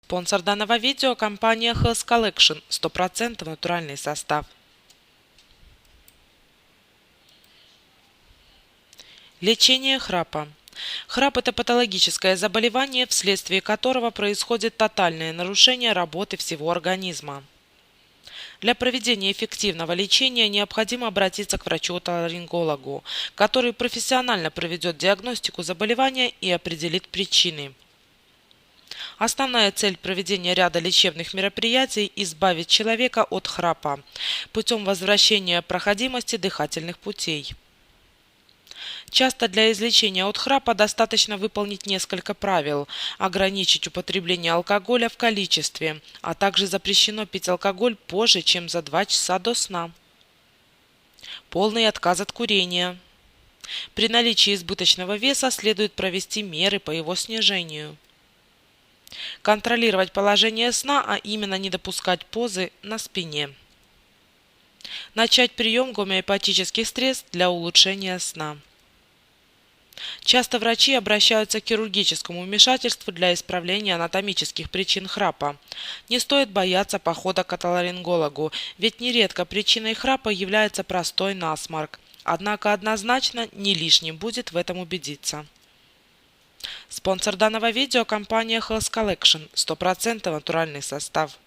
Спонсор данного видео – компания Health Collection, 100% натуральный состав. Лечение храпа. Храп – это патологическое заболевание, вследствие которого происходит тотальное нарушение работы всего организма. Для проведения эффективного лечения необходимо обратиться к врачу-отоларингологу, который профессионально проведет диагностику заболевания и определит причины. Основная цель проведения ряда лечебных мероприятий – избавить человека от храпа путем возвращения проходимости дыхательных путей. Часто для излечения от храпа достаточно выполнить несколько правил: ограничить употребление алкоголя в количестве, а также запрещено пить алкоголь позже, чем за 2 часа до сна. Полный отказ от курения. При наличии избыточного веса следует провести меры по его снижению. Контролировать положение сна, а именно не допускать позы на спине. Начать прием гомеопатических средств для улучшения сна. Часто врачи обращаются к хирургическому вмешательству для исправления анатомических причин храпа. Не стоит бояться похода к отоларингологу, ведь нередко причиной храпа является простой насморк. Однако однозначно не лишним будет в этом убедиться. Спонсор данного видео – компания Health Collection, 100% натуральный состав.